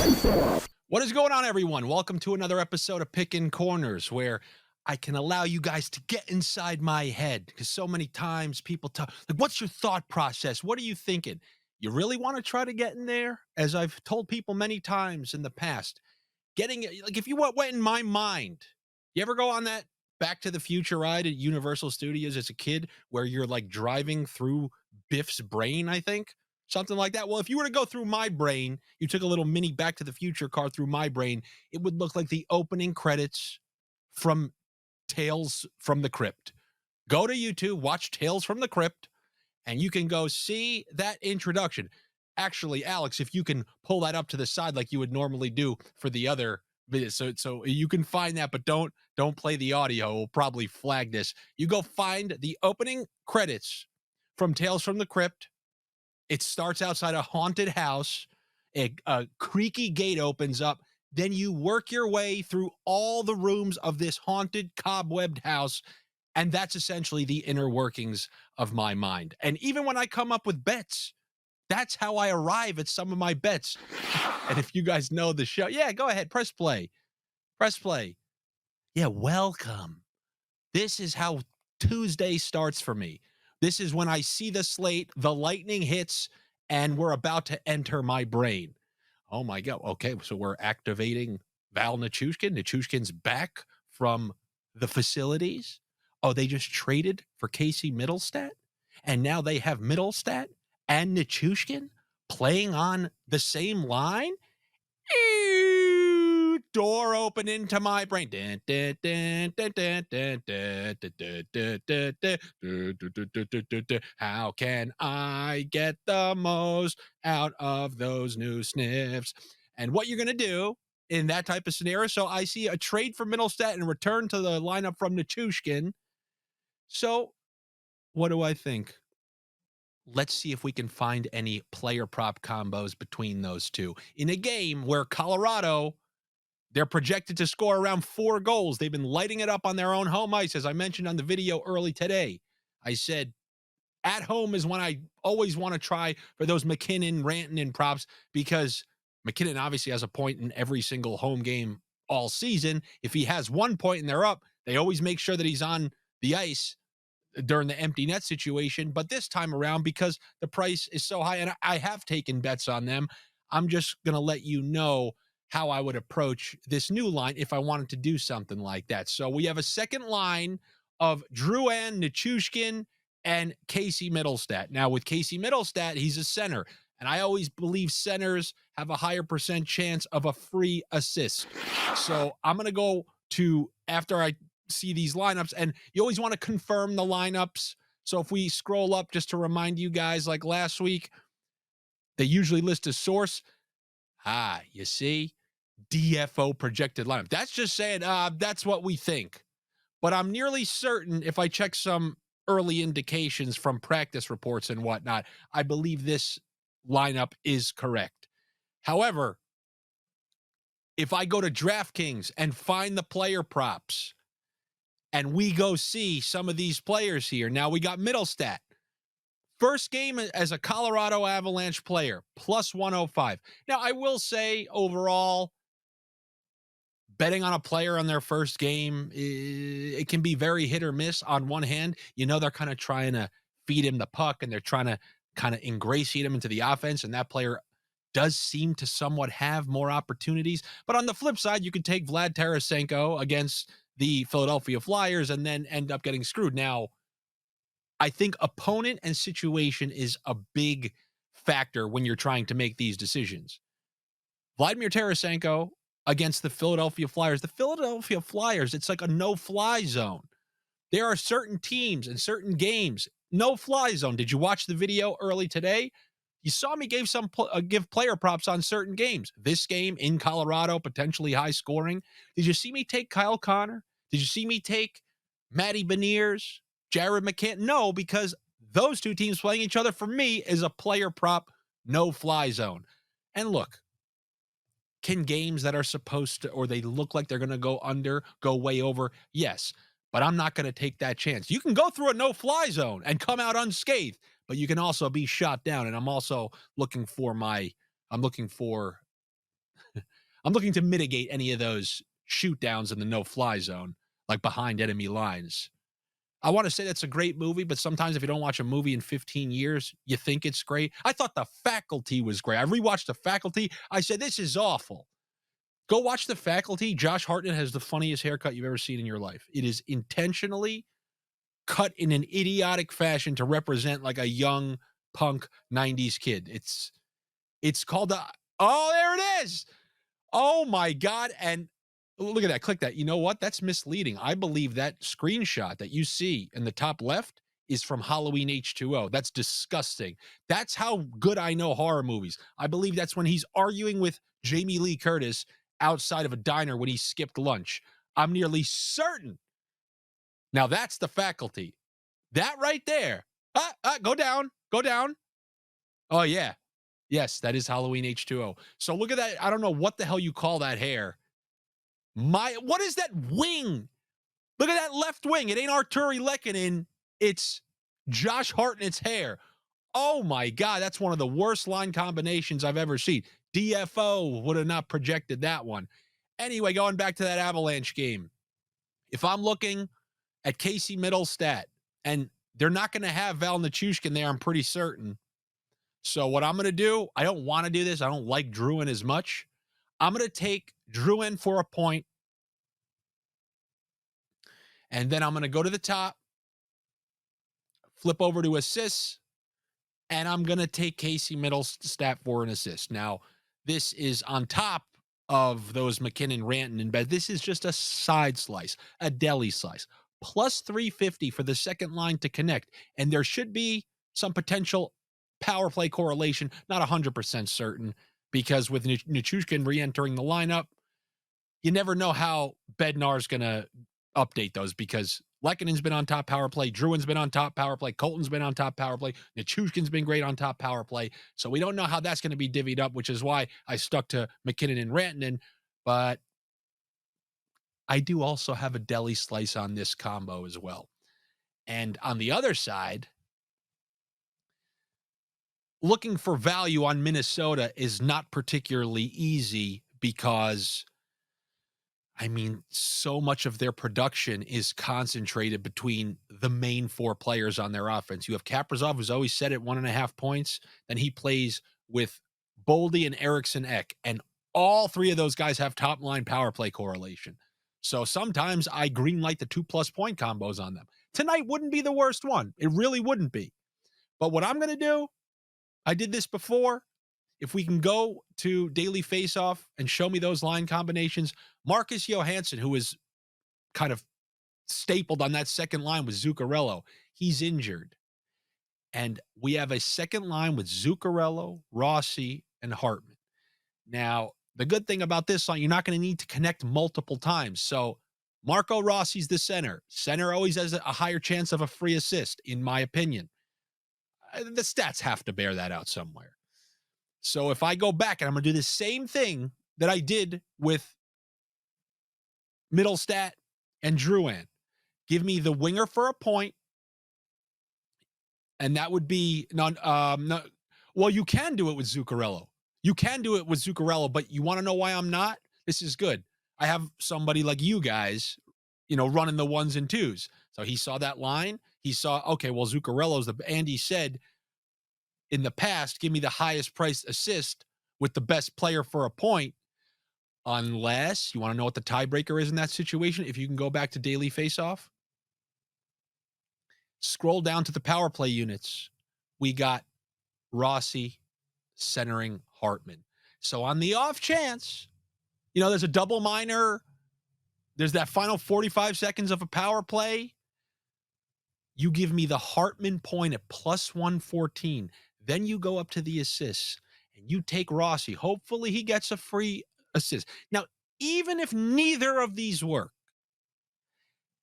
What is going on, everyone? Welcome to another episode of Pickin Corners, where I can allow you guys to get inside my head, because so many times people talk like, what's your thought process? What are you thinking? You really want to try to get in there? As I've told people many times in the past, getting like, if you went in my mind, you ever go on that Back to the Future ride at Universal Studios as a kid where you're like driving through Biff's brain, I think? Something like that. Well, if you were to go through my brain, you took a little mini Back to the Future car through my brain, it would look like the opening credits from Tales from the Crypt. Go to YouTube, watch Tales from the Crypt, and you can go see that introduction. Actually, Alex, if you can pull that up to the side like you would normally do for the other videos, so you can find that, but don't play the audio. We'll probably flag this. You go find the opening credits from Tales from the Crypt. It starts outside a haunted house. A creaky gate opens up. Then you work your way through all the rooms of this haunted, cobwebbed house. And that's essentially the inner workings of my mind. And even when I come up with bets, that's how I arrive at some of my bets. And if you guys know the show, yeah, go ahead, press play. Press play. Yeah, welcome. This is how Tuesday starts for me. This is when I see the slate, the lightning hits, and we're about to enter my brain. Oh my God. Okay, so we're activating Val Nichushkin. Nichushkin's back from the facilities. Oh, they just traded for Casey Middlestat? And now they have Middlestat and Nichushkin playing on the same line? Door open into my brain. How can I get the most out of those new sniffs? And what you're going to do in that type of scenario. So I see a trade for Middlestat and return to the lineup from Nichushkin. So what do I think? Let's see if we can find any player prop combos between those two in a game where Colorado, they're projected to score around 4 goals. They've been lighting it up on their own home ice, as I mentioned on the video early today. I said at home is when I always want to try for those McKinnon, Rantanen props, because McKinnon obviously has a point in every single home game all season. If he has 1 point and they're up, they always make sure that he's on the ice during the empty net situation. But this time around, because the price is so high, and I have taken bets on them, I'm just going to let you know how I would approach this new line if I wanted to do something like that. So we have a second line of Drouin, Nichushkin, and Casey Middlestat. Now, with Casey Middlestat, he's a center, and I always believe centers have a higher percent chance of a free assist. So I'm going to go to, after I see these lineups, and you always want to confirm the lineups. So if we scroll up just to remind you guys, like last week, they usually list a source. You see, DFO projected lineup. That's just saying that's what we think. But I'm nearly certain if I check some early indications from practice reports and whatnot, I believe this lineup is correct. However, if I go to Draftkings and find the player props, and we go see some of these players here. Now we got Middlestat. First game as a Colorado Avalanche player, plus 105. Now, I will say overall, betting on a player on their first game, it can be very hit or miss. On one hand, they're kind of trying to feed him the puck and they're trying to kind of ingratiate him into the offense, and that player does seem to somewhat have more opportunities. But on the flip side, you could take Vlad Tarasenko against the Philadelphia Flyers and then end up getting screwed. Now, I think opponent and situation is a big factor when you're trying to make these decisions. Vladimir Tarasenko against the Philadelphia Flyers. The Philadelphia Flyers, it's like a no-fly zone. There are certain teams and certain games, no-fly zone. Did you watch the video early today? You saw me give player props on certain games. This game in Colorado, potentially high scoring. Did you see me take Kyle Connor? Did you see me take Matty Beniers, Jared McCann? No, because those two teams playing each other for me is a player prop, no fly zone. And look, can games that are supposed to, or they look like they're going to go under, go way over? Yes, but I'm not going to take that chance. You can go through a no fly zone and come out unscathed, but you can also be shot down. And I'm also looking for I'm looking to mitigate any of those shoot downs in the no-fly zone, like behind enemy lines. I want to say that's a great movie, but sometimes if you don't watch a movie in 15 years, you think it's great. I thought The Faculty was great. I rewatched The Faculty. I said, this is awful. Go watch The Faculty. Josh Hartnett has the funniest haircut you've ever seen in your life. It is intentionally cut in an idiotic fashion to represent like a young punk 90s kid. It's called the Oh, there it is. Oh my God. And look at that. Click that. You know what? That's misleading. I believe that screenshot that you see in the top left is from Halloween H2O. That's disgusting. That's how good I know horror movies. I believe that's when he's arguing with Jamie Lee Curtis outside of a diner when he skipped lunch. I'm nearly certain. Now that's The Faculty. That right there. Go down. Go down. Oh, yeah. Yes, that is Halloween H2O. So look at that. I don't know what the hell you call that hair. What is that wing? Look at that left wing. It ain't Arturi Lehkonen. It's Josh Hartnett's hair. Oh my God, that's one of the worst line combinations I've ever seen. DFO would have not projected that one. Anyway, going back to that Avalanche game. If I'm looking at Casey Middlestat, and they're not going to have Val Nichushkin there, I'm pretty certain. So what I'm going to do, I don't want to do this. I don't like Drouin as much. I'm going to take Drouin for a point. And then I'm going to go to the top, flip over to assists, and I'm going to take Casey Middlestat for an assist. Now, this is on top of those McKinnon, Ranton, and Bed. This is just a side slice, a deli slice. Plus 350 for the second line to connect. And there should be some potential power play correlation, not 100% certain, because with Nichushkin re-entering the lineup, you never know how Bednar's going to update those, because Lehkonen's been on top power play, Drouin's been on top power play, Colton's been on top power play, Nichushkin's been great on top power play. So we don't know how that's going to be divvied up, which is why I stuck to McKinnon and Rantanen. But I do also have a deli slice on this combo as well. And on the other side, looking for value on Minnesota is not particularly easy because, I mean, so much of their production is concentrated between the main four players on their offense. You have Kaprizov, who's always set at 1.5 points. Then he plays with Boldy and Eriksson Ek, and all three of those guys have top line power play correlation. So sometimes I greenlight the 2+ point combos on them. Tonight wouldn't be the worst one. It really wouldn't be. But what I'm going to do, I did this before. If we can go to Daily Faceoff and show me those line combinations, Marcus Johansson, who is kind of stapled on that second line with Zuccarello, he's injured. And we have a second line with Zuccarello, Rossi, and Hartman. Now, the good thing about this line, you're not going to need to connect multiple times. So Marco Rossi's the center. Center always has a higher chance of a free assist, in my opinion. The stats have to bear that out somewhere. So if I go back and I'm going to do the same thing that I did with Middlestat and Drouin, give me the winger for a point. And that would be well, you can do it with Zuccarello. You can do it with Zuccarello, but you want to know why I'm not? This is good. I have somebody like you guys, running the ones and twos. So he saw that line. He saw, okay, well, Zuccarello's Andy said in the past, give me the highest priced assist with the best player for a point. Unless you want to know what the tiebreaker is in that situation, if you can go back to Daily Faceoff, scroll down to the power play units. We got Rossi centering Hartman. So on the off chance, there's a double minor, there's that final 45 seconds of a power play, you give me the Hartman point at plus 114. Then you go up to the assists and you take Rossi. Hopefully he gets a free assist. Now, even if neither of these work,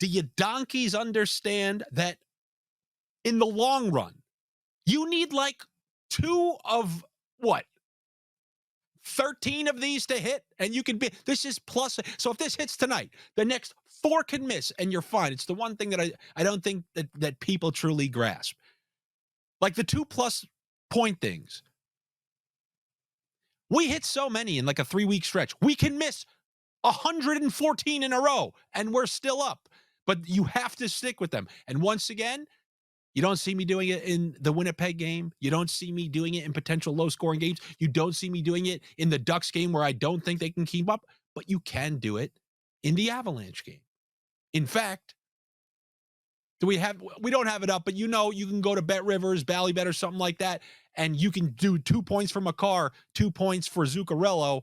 do you donkeys understand that in the long run, you need like 2 of 13 of these to hit, and you can be, this is plus. So if this hits tonight, the next 4 can miss, and you're fine. It's the one thing that I don't think that people truly grasp. Like the 2+ point things. We hit so many in like a 3-week stretch. We can miss 114 in a row and we're still up. But you have to stick with them. And once again, you don't see me doing it in the Winnipeg game. You don't see me doing it in potential low-scoring games. You don't see me doing it in the Ducks game where I don't think they can keep up. But you can do it in the Avalanche game. In fact, we don't have it up, but you can go to Bet Rivers, Ballybet, or something like that, and you can do 2 points for Makar, 2 points for Zuccarello,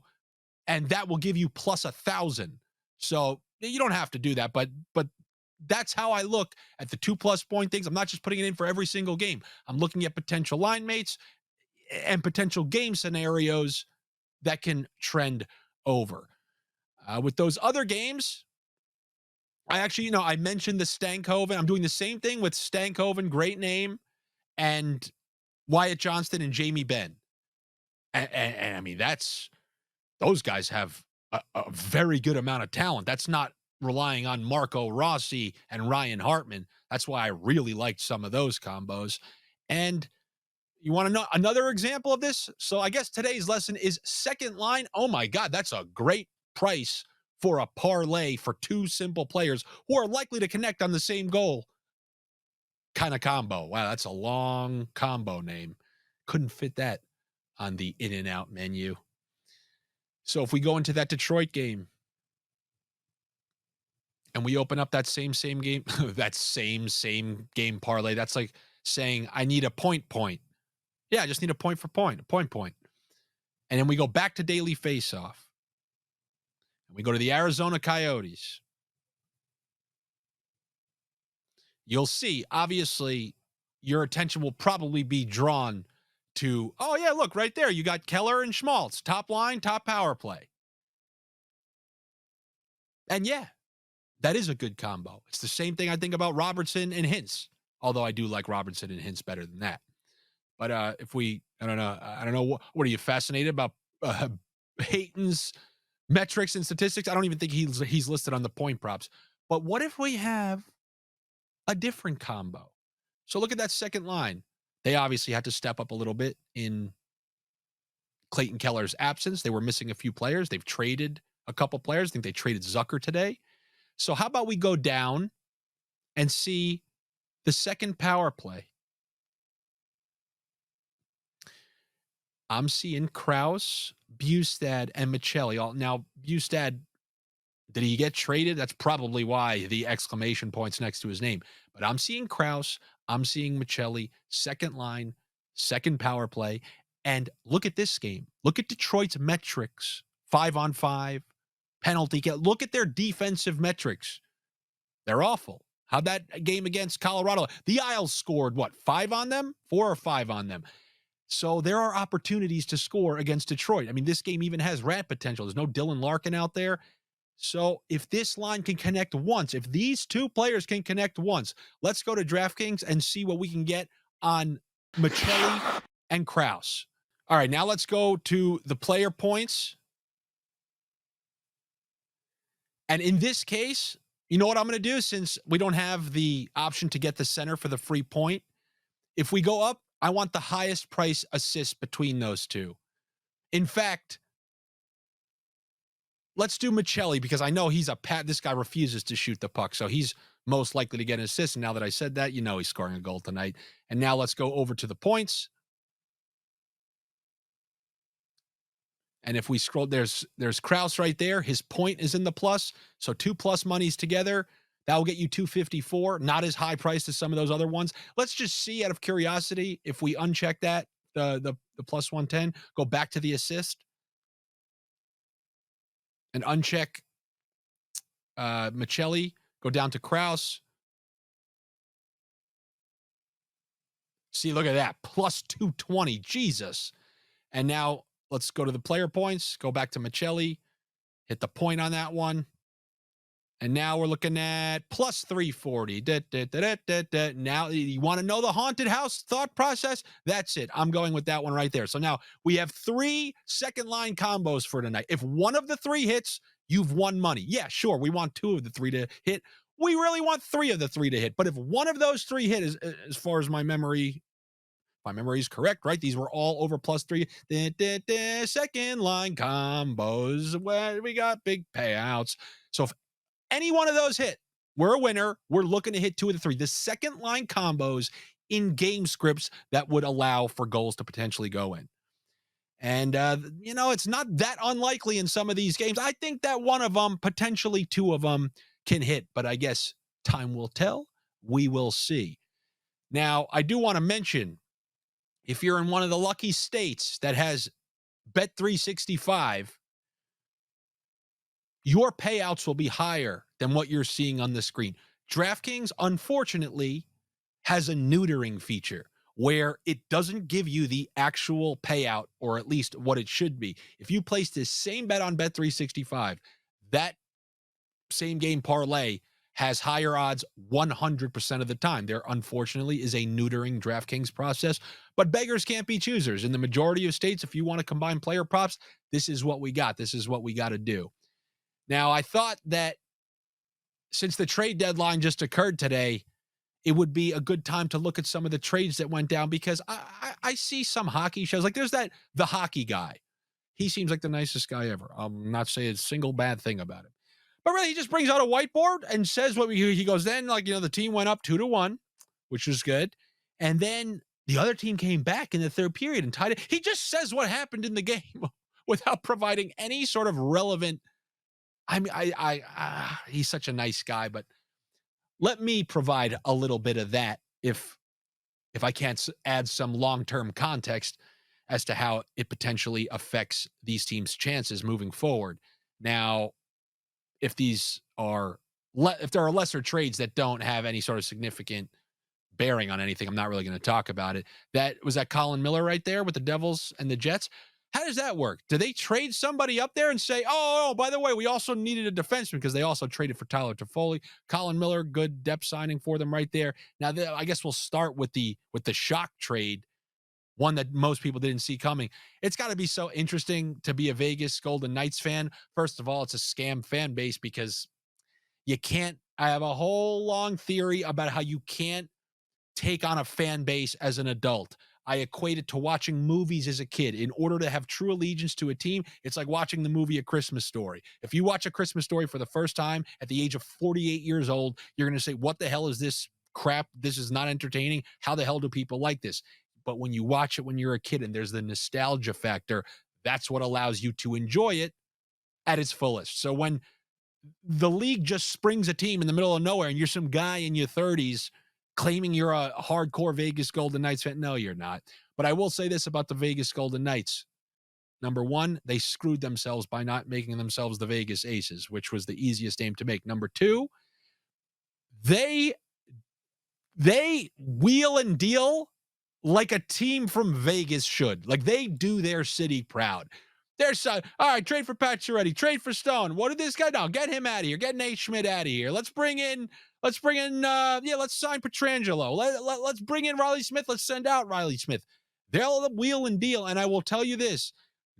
and that will give you plus 1,000. So you don't have to do that, but that's how I look at the 2+ point things. I'm not just putting it in for every single game. I'm looking at potential line mates and potential game scenarios that can trend over. With those other games, I actually, I mentioned the Stankoven. I'm doing the same thing with Stankoven, great name, and Wyatt Johnston and Jamie Benn. And I mean, those guys have a very good amount of talent. That's not relying on Marco Rossi and Ryan Hartman. That's why I really liked some of those combos. And you want to know another example of this? So I guess today's lesson is second line. Oh my God, that's a great price for a parlay for 2 simple players who are likely to connect on the same goal kind of combo. Wow, that's a long combo name. Couldn't fit that on the in and out menu. So if we go into that Detroit game and we open up that same game, that same game parlay, that's like saying I need a point. Yeah, I just need a point for point, a point. And then we go back to daily faceoff. And we go to the Arizona Coyotes. You'll see, obviously, your attention will probably be drawn to, oh, yeah, look, right there. You got Keller and Schmaltz, top line, top power play. And yeah, that is a good combo. It's the same thing I think about Robertson and Hintz, although I do like Robertson and Hintz better than that. But I don't know, what are you fascinated about Hayton's metrics and statistics? I don't even think he's listed on the point props. But what if we have a different combo? So look at that second line. They obviously had to step up a little bit in Clayton Keller's absence. They were missing a few players. They've traded a couple players. I think they traded Zucker today. So how about we go down and see the second power play? I'm seeing Krause, Bustad, and Michelli. Now, Bustad, did he get traded? That's probably why the exclamation point's next to his name. But I'm seeing Krause. I'm seeing Michelli, second line, second power play. And look at this game. Look at Detroit's metrics. 5-on-5, penalty kill. Look at their defensive metrics. They're awful. How'd that game against Colorado? The Isles scored, 5 on them? 4 or 5 on them. So there are opportunities to score against Detroit. I mean, this game even has rat potential. There's no Dylan Larkin out there. So if this line can connect once, if these 2 players can connect once, let's go to Draftkings and see what we can get on Michelli and Krause. All right, now let's go to the player points. And in this case, you know what I'm going to do, since we don't have the option to get the center for the free point? If we go up, I want the highest price assist between those 2. In fact, let's do Michelli, because I know this guy refuses to shoot the puck, so he's most likely to get an assist. And now that I said that, he's scoring a goal tonight. And now let's go over to the points. And if we scroll, there's Krause right there. His point is in the plus. So 2 plus monies together, that will get you 254. Not as high priced as some of those other ones. Let's just see, out of curiosity, if we uncheck that, the plus 110, go back to the assist and uncheck Michelli, go down to Krause. See, look at that, plus 220, Jesus. And now let's go to the player points, go back to Michelli, hit the point on that one. And now we're looking at plus 340. Now, you want to know the haunted house thought process? That's it. I'm going with that one right there. So now we have 3 second line combos for tonight. If one of the 3 hits, you've won money. Yeah, sure. We want 2 of the 3 to hit. We really want 3 of the 3 to hit. But if one of those 3 hit, as far as my memory, my memory is correct, right? These were all over +3. Second line combos where we got big payouts. So if any one of those hit, we're a winner. We're looking to hit 2 of the 3. The second line combos in game scripts that would allow for goals to potentially go in. And, it's not that unlikely in some of these games. I think that one of them, potentially 2 of them, can hit, but I guess time will tell. We will see. Now, I do want to mention, if you're in one of the lucky states that has Bet365, your payouts will be higher than what you're seeing on the screen. DraftKings, unfortunately, has a neutering feature where it doesn't give you the actual payout, or at least what it should be. If you place this same bet on Bet365, that same game parlay has higher odds 100% of the time. There, unfortunately, is a neutering DraftKings process, but beggars can't be choosers. In the majority of states, if you want to combine player props, this is what we got. This is what we got to do. Now, I thought that since the trade deadline just occurred today, it would be a good time to look at some of the trades that went down, because I see some hockey shows. Like, there's the hockey guy. He seems like the nicest guy ever. I'm not saying a single bad thing about him. But really, he just brings out a whiteboard and says what he goes, then, the team went up 2-1, which was good. And then the other team came back in the third period and tied it. He just says what happened in the game without providing any sort of relevant. I mean, he's such a nice guy, but let me provide a little bit of that if I can't add some long-term context as to how it potentially affects these teams' chances moving forward. Now, if there are lesser trades that don't have any sort of significant bearing on anything, I'm not really going to talk about it. That Colin Miller right there with the Devils and the Jets. How does that work? Do they trade somebody up there and say, oh, by the way, we also needed a defenseman, because they also traded for Tyler Toffoli. Colin Miller, good depth signing for them right there. Now, I guess we'll start with the shock trade, one that most people didn't see coming. It's got to be so interesting to be a Vegas Golden Knights fan. First of all, it's a scam fan base, because I have a whole long theory about how you can't take on a fan base as an adult. I equate it to watching movies as a kid. In order to have true allegiance to a team, it's like watching the movie A Christmas Story. If you watch A Christmas Story for the first time at the age of 48 years old, you're going to say, what the hell is this crap? This is not entertaining. How the hell do people like this? But when you watch it when you're a kid and there's the nostalgia factor, that's what allows you to enjoy it at its fullest. So when the league just springs a team in the middle of nowhere and you're some guy in your 30s claiming you're a hardcore Vegas Golden Knights fan, no, you're not. But I will say this about the Vegas Golden Knights. Number one, they screwed themselves by not making themselves the Vegas Aces, which was the easiest name to make. Number two, they wheel and deal like a team from Vegas should. Like, they do their city proud. All right, trade for Pacioretty, trade for Stone. What did this guy do? Get him out of here. Get Nate Schmidt out of here. Let's sign Pietrangelo. Let's bring in Riley Smith. Let's send out Riley Smith. They'll wheel and deal. And I will tell you this,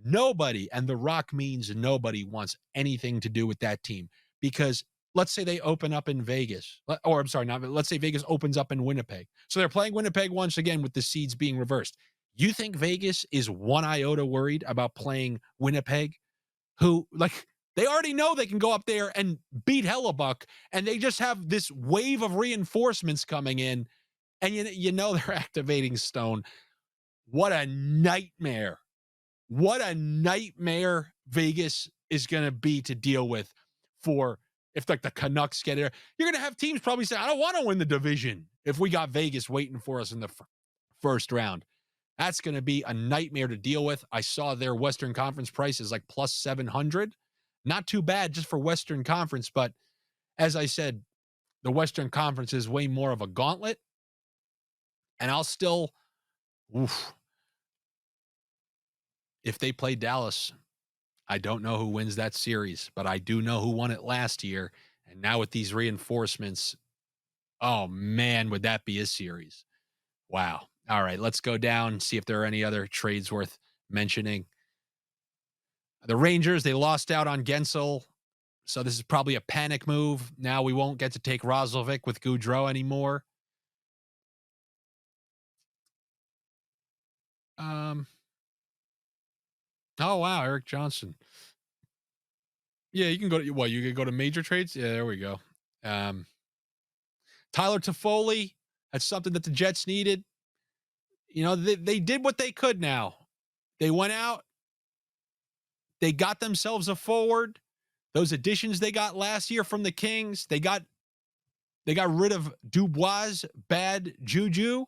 nobody, and The Rock means nobody, wants anything to do with that team, because let's say they open up in Vegas, or I'm sorry, let's say Vegas opens up in Winnipeg. So they're playing Winnipeg once again with the seeds being reversed. You think Vegas is one iota worried about playing Winnipeg, who, they already know they can go up there and beat Hellebuck, and they just have this wave of reinforcements coming in, and they're activating Stone. What a nightmare. What a nightmare Vegas is going to be to deal with if the Canucks get there. You're going to have teams probably say, I don't want to win the division if we got Vegas waiting for us in the first round. That's going to be a nightmare to deal with. I saw their Western Conference price is like plus 700. Not too bad just for Western Conference, but as I said, the Western Conference is way more of a gauntlet. And I'll still, if they play Dallas, I don't know who wins that series, but I do know who won it last year. And now with these reinforcements, oh man, would that be a series? Wow. All right, let's go down and see if there are any other trades worth mentioning. The Rangers, they lost out on Gensel, so this is probably a panic move. Now we won't get to take Roslovic with Goudreau anymore. Um, oh wow, Eric Johnson. Yeah, you can go to what? You can go to major trades. Yeah, there we go. Um, Tyler Toffoli. That's something that the Jets needed. They did what they could. Now they went out. They got themselves a forward. Those additions they got last year from the Kings. They got rid of Dubois' bad juju.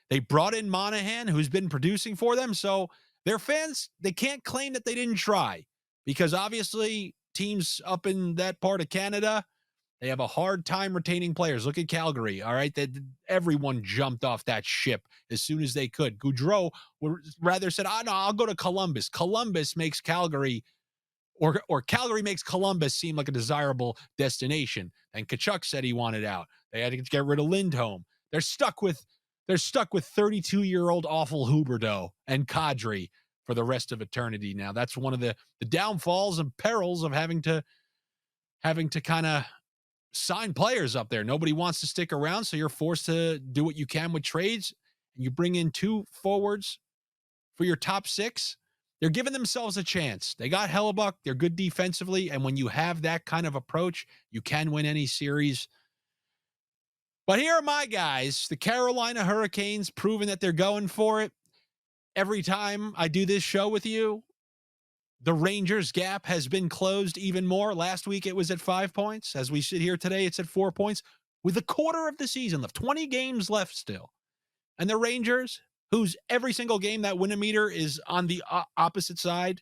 They brought in Monahan, who's been producing for them. So their fans, they can't claim that they didn't try, because obviously teams up in that part of Canada, they have a hard time retaining players. Look at Calgary. All right. Everyone jumped off that ship as soon as they could. Goudreau would rather said, no, I'll go to Columbus. Columbus makes Calgary, or Calgary makes Columbus seem like a desirable destination. And Kachuk said he wanted out. They had to get rid of Lindholm. They're stuck with 32-year-old awful Huberdeau and Kadri for the rest of eternity. Now that's one of the downfalls and perils of having to kind of sign players up there. Nobody wants to stick around, so you're forced to do what you can with trades, and you bring in 2 forwards for your top 6. They're giving themselves a chance. They got Hellebuck. They're good defensively. And when you have that kind of approach, you can win any series. But here are my guys, the Carolina Hurricanes, proving that they're going for it. Every time I do this show with you, the Rangers gap has been closed even more. Last week, it was at 5 points. As we sit here today, it's at 4 points with a quarter of the season left, 20 games left still. And the Rangers, whose every single game that win-a-meter is on the opposite side,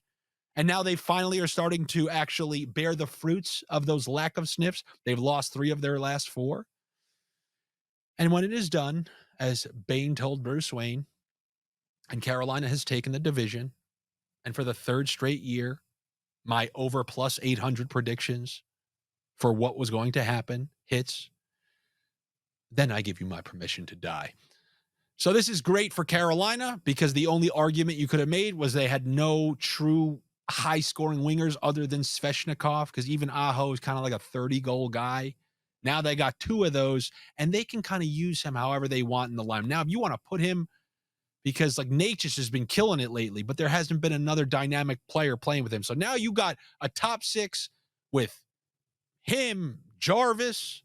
and now they finally are starting to actually bear the fruits of those lack of sniffs. They've lost 3 of their last 4. And when it is done, as Bane told Bruce Wayne, and Carolina has taken the division, and for the 3rd straight year, my over plus 800 predictions for what was going to happen hits, then I give you my permission to die. So this is great for Carolina, because the only argument you could have made was they had no true high-scoring wingers other than Svechnikov, because even Aho is kind of like a 30-goal guy. Now they got 2 of those, and they can kind of use him however they want in the line. Now, if you want to put him, because like Natchez has been killing it lately, but there hasn't been another dynamic player playing with him. So now you got a top 6 with him, Jarvis,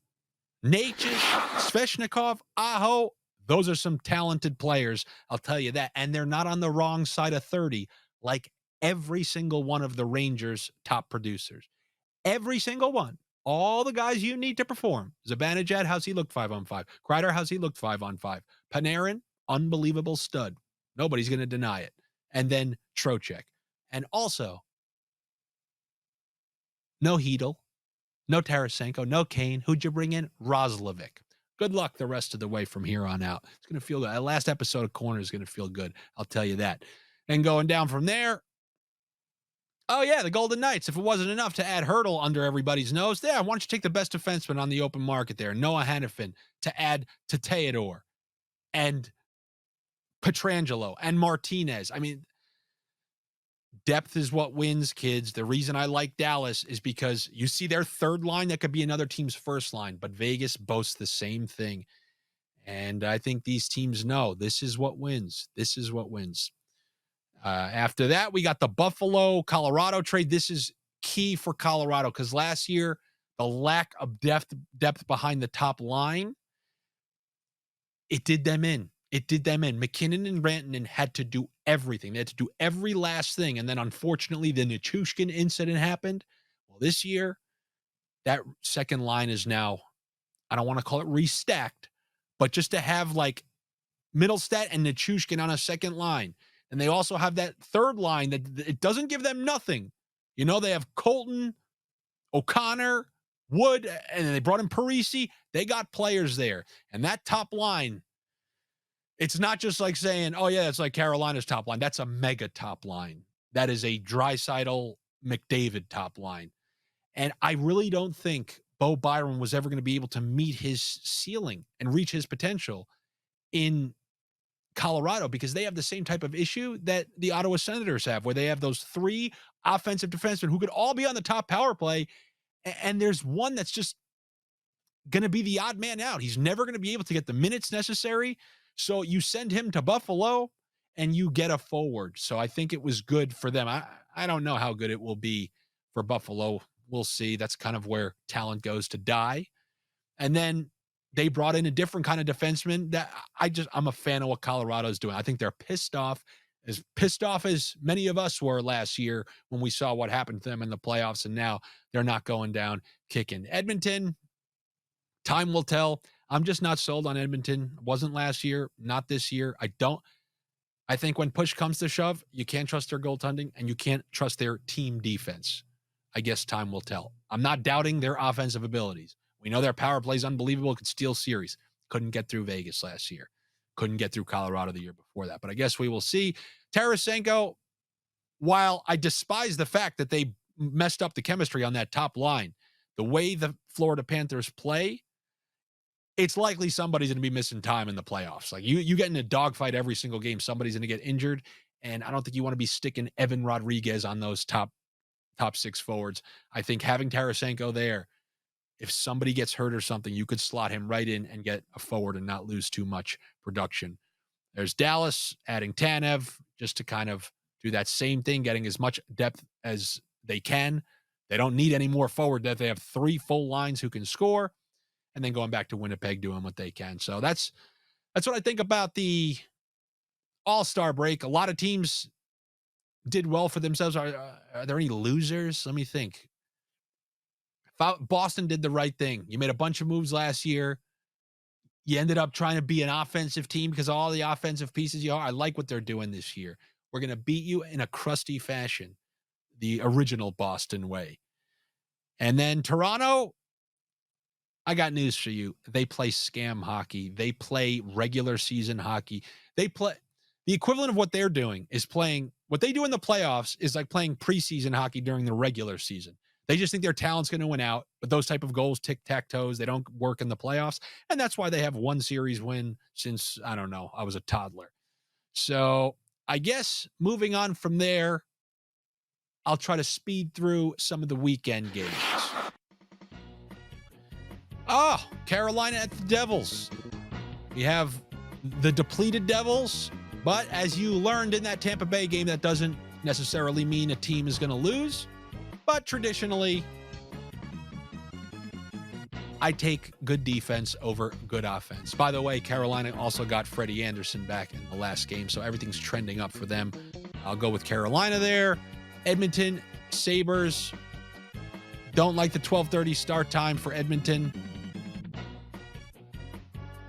Natchez, Svechnikov, Aho. Those are some talented players, I'll tell you that. And they're not on the wrong side of 30, like every single one of the Rangers' top producers. Every single one. All the guys you need to perform. Zibanejad, how's he looked 5-on-5? Kreider, how's he looked 5-on-5? Panarin, unbelievable stud. Nobody's going to deny it. And then Trocheck. And also, no Hedel, no Tarasenko, no Kane. Who'd you bring in? Roslovic. Good luck the rest of the way from here on out. It's going to feel good. That last episode of Corner is going to feel good. I'll tell you that. And going down from there, oh, yeah, the Golden Knights. If it wasn't enough to add Hurdle under everybody's nose, why don't you take the best defenseman on the open market there, Noah Hannafin, to add to Theodore and Petrangelo and Martinez. I mean, depth is what wins, kids. The reason I like Dallas is because you see their 3rd line that could be another team's 1st line, but Vegas boasts the same thing. And I think these teams know this is what wins. This is what wins. After that, we got the Buffalo-Colorado trade. This is key for Colorado because last year, the lack of depth behind the top line, it did them in. McKinnon and Rantanen had to do everything. They had to do every last thing. And then, unfortunately, the Nichushkin incident happened. Well, this year, that second line is now, I don't want to call it restacked, but just to have like Middlestat and Nichushkin on a second line. And they also have that 3rd line that it doesn't give them nothing. You know, they have Colton, O'Connor, Wood, and they brought in Parisi. They got players there. And that top line, it's not just like saying, oh, yeah, it's like Carolina's top line. That's a mega top line. That is a Draisaitl McDavid top line. And I really don't think Bo Byron was ever going to be able to meet his ceiling and reach his potential in Colorado because they have the same type of issue that the Ottawa Senators have, where they have those 3 offensive defensemen who could all be on the top power play. And there's one that's just going to be the odd man out. He's never going to be able to get the minutes necessary. So you send him to Buffalo, and you get a forward. So I think it was good for them. I don't know how good it will be for Buffalo. We'll see. That's kind of where talent goes to die. And then they brought in a different kind of defenseman that I'm a fan of what Colorado's doing. I think they're pissed off as many of us were last year when we saw what happened to them in the playoffs. And now they're not going down kicking. Edmonton, time will tell. I'm just not sold on Edmonton. Wasn't last year, not this year. I think when push comes to shove, you can't trust their goaltending and you can't trust their team defense. I guess time will tell. I'm not doubting their offensive abilities. We know their power play is unbelievable. Could steal series. Couldn't get through Vegas last year. Couldn't get through Colorado the year before that. But I guess we will see. Tarasenko, while I despise the fact that they messed up the chemistry on that top line, the way the Florida Panthers play, it's likely somebody's going to be missing time in the playoffs. Like you get in a dogfight every single game, somebody's going to get injured. And I don't think you want to be sticking Evan Rodriguez on those top six forwards. I think having Tarasenko there, if somebody gets hurt or something, you could slot him right in and get a forward and not lose too much production. There's Dallas adding Tanev just to kind of do that same thing, getting as much depth as they can. They don't need any more forward depth. They have 3 full lines who can score. And then going back to Winnipeg doing what they can. So that's what I think about the All-Star break. A lot of teams did well for themselves. Are there any losers? Let me think. Boston did the right thing. You made a bunch of moves last year. You ended up trying to be an offensive team because of all the offensive pieces you are. I like what they're doing this year. We're going to beat you in a crusty fashion, the original Boston way. And then Toronto, I got news for you. They play scam hockey. They play regular season hockey. They play the equivalent of what they're doing is playing what they do in the playoffs is like playing preseason hockey during the regular season. They just think their talent's going to win out, but those type of goals, tic-tac-toes, they don't work in the playoffs. And that's why they have one series win since, I don't know, I was a toddler. So I guess moving on from there, I'll try to speed through some of the weekend games. Oh, Carolina at the Devils. We have the depleted Devils, but as you learned in that Tampa Bay game, that doesn't necessarily mean a team is going to lose. But traditionally, I take good defense over good offense. By the way, Carolina also got Freddie Anderson back in the last game, so everything's trending up for them. I'll go with Carolina there. Edmonton, Sabres. Don't like the 12:30 start time for Edmonton.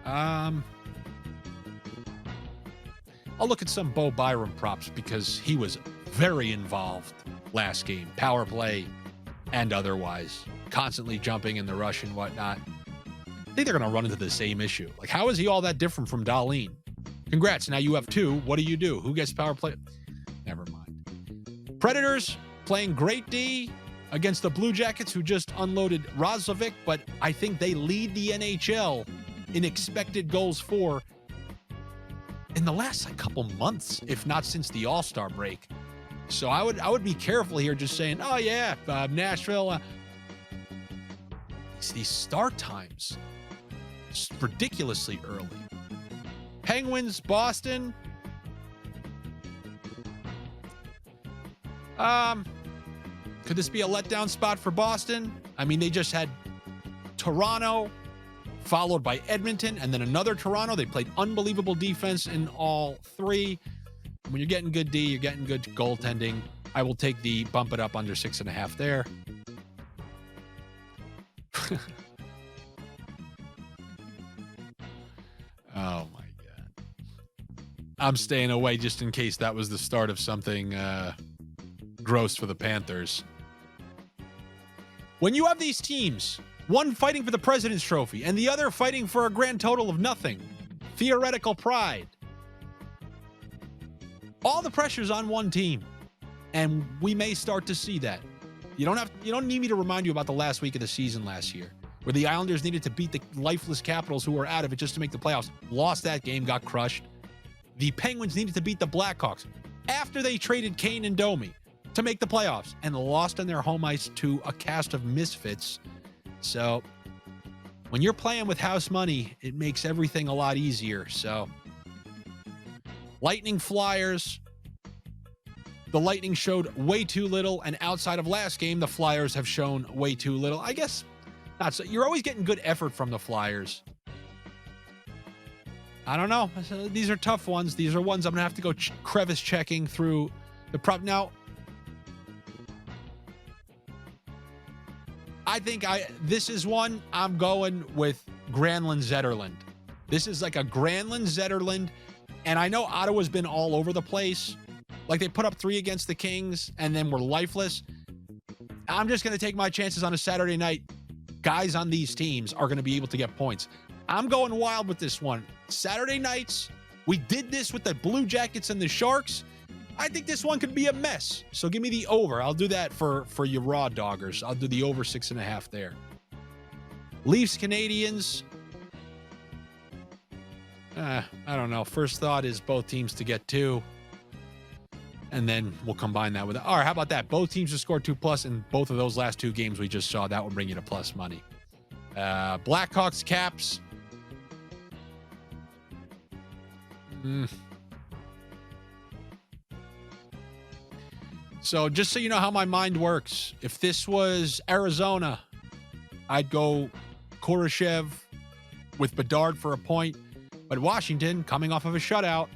I'll look at some Bo Byram props because he was very involved last game, power play and otherwise, constantly jumping in the rush and whatnot. I think they're going to run into the same issue. Like, how is he all that different from Dahlin? Congrats, now you have 2. What do? Who gets power play? Never mind. Predators playing great D against the Blue Jackets, who just unloaded Roslovic, but I think they lead the NHL in expected goals for in the last couple months, if not since the All-Star break. So I would be careful here just saying, oh yeah, Nashville. These start times, it's ridiculously early. Penguins, Boston. Could this be a letdown spot for Boston? I mean, they just had Toronto, followed by Edmonton, and then another Toronto. They played unbelievable defense in all 3. When you're getting good D, you're getting good goaltending. I will take the bump it up under 6.5 there. Oh my God. I'm staying away just in case that was the start of something gross for the Panthers. When you have these teams, one fighting for the President's Trophy and the other fighting for a grand total of nothing, theoretical pride, all the pressure's on one team, and we may start to see that. You don't need me to remind you about the last week of the season last year, where the Islanders needed to beat the lifeless Capitals who were out of it just to make the playoffs. Lost that game, got crushed. The Penguins needed to beat the Blackhawks after they traded Kane and Domi to make the playoffs and lost on their home ice to a cast of misfits. So when you're playing with house money, it makes everything a lot easier. So Lightning Flyers. The Lightning showed way too little, and outside of last game, the Flyers have shown way too little. I guess not. So you're always getting good effort from the Flyers. I don't know. These are tough ones. These are ones I'm going to have to go crevice checking through the prop. Now, I think this is one I'm going with Granlund-Zetterlund. This is like a Granlund-Zetterlund, and I know Ottawa's been all over the place. Like, they put up 3 against the Kings and then were lifeless. I'm just going to take my chances on a Saturday night. Guys on these teams are going to be able to get points. I'm going wild with this one. Saturday nights, we did this with the Blue Jackets and the Sharks. I think this one could be a mess. So give me the over. I'll do that for you raw doggers. I'll do the over 6.5 there. Leafs, Canadians. I don't know. First thought is both teams to get 2. And then we'll combine that with, all right, how about that? Both teams to score 2+ in both of those last 2 games we just saw. That would bring you to plus money. Blackhawks, Caps. So just so you know how my mind works, if this was Arizona, I'd go Kurashev with Bedard for a point. But Washington, coming off of a shutout,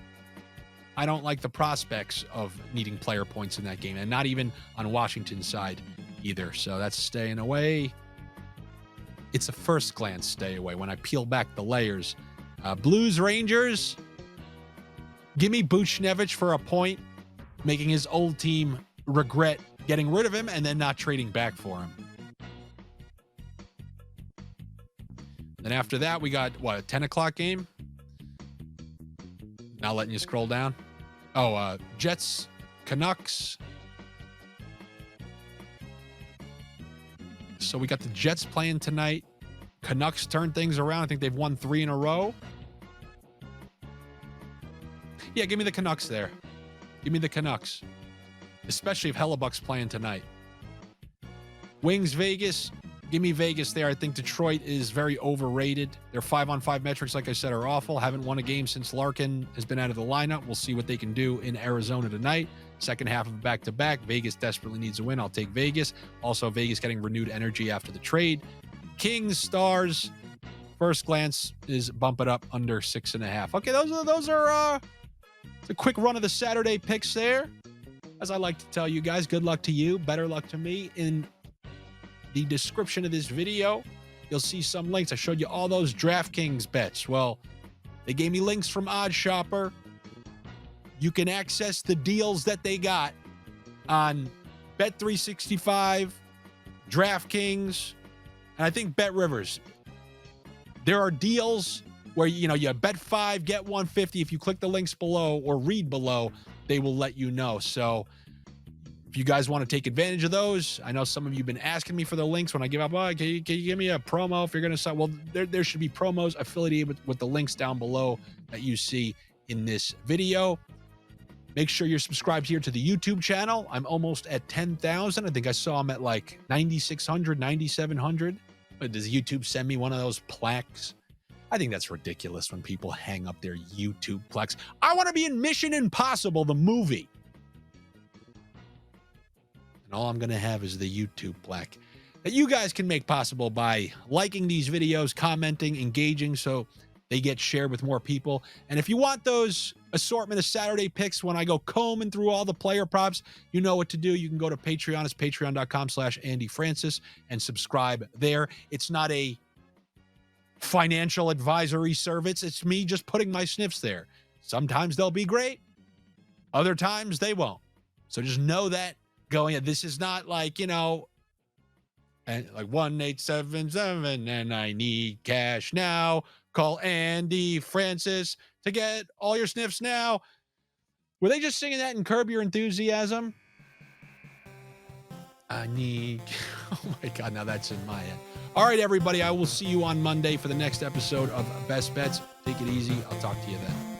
I don't like the prospects of needing player points in that game, and not even on Washington's side either. So that's staying away. It's a first glance stay away when I peel back the layers. Blues, Rangers. Give me Buchnevich for a point, making his old team regret getting rid of him and then not trading back for him. Then after that, we got, a 10 o'clock game? Not letting you scroll down. Jets, Canucks. So we got the Jets playing tonight. Canucks turn things around. I think they've won 3 in a row. Yeah, give me the Canucks there. Give me the Canucks. Especially if Hellebuck's playing tonight. Wings, Vegas. Give me Vegas there. I think Detroit is very overrated. Their 5-on-5 metrics, like I said, are awful. Haven't won a game since Larkin has been out of the lineup. We'll see what they can do in Arizona tonight. Second half of back-to-back. Vegas desperately needs a win. I'll take Vegas. Also, Vegas getting renewed energy after the trade. Kings, Stars. First glance is bump it up under 6.5. Okay, those are it's a quick run of the Saturday picks there. As I like to tell you guys, good luck to you. Better luck to me. In the description of this video, you'll see some links. I showed you all those Draftkings bets. Well, they gave me links from OddsShopper. You can access the deals that they got on Bet365, Draftkings, and I think BetRivers. There are deals where, you bet 5, get 150. If you click the links below or read below, they will let you know. So if you guys want to take advantage of those, I know some of you have been asking me for the links when I give up. Can you give me a promo if you're going to sign? Well, there should be promos affiliated with the links down below that you see in this video. Make sure you're subscribed here to the YouTube channel. I'm almost at 10,000. I think I saw I'm at like 9,600, 9,700. But does YouTube send me one of those plaques? I think that's ridiculous when people hang up their YouTube plaques. I want to be in Mission Impossible, the movie. And all I'm going to have is the YouTube plaque that you guys can make possible by liking these videos, commenting, engaging, so they get shared with more people. And if you want those assortment of Saturday picks when I go combing through all the player props, you know what to do. You can go to Patreon. It's patreon.com/Andy Francess and subscribe there. It's not a financial advisory service. It's me just putting my sniffs there. Sometimes they'll be great. Other times they won't. So just know that going in. This is not like, and like 1877 and I need cash now. Call Andy Francess to get all your sniffs now. Were they just singing that in Curb Your Enthusiasm? I need, oh my God, now that's in my head. All right, everybody, I will see you on Monday for the next episode of Best Bets. Take it easy. I'll talk to you then.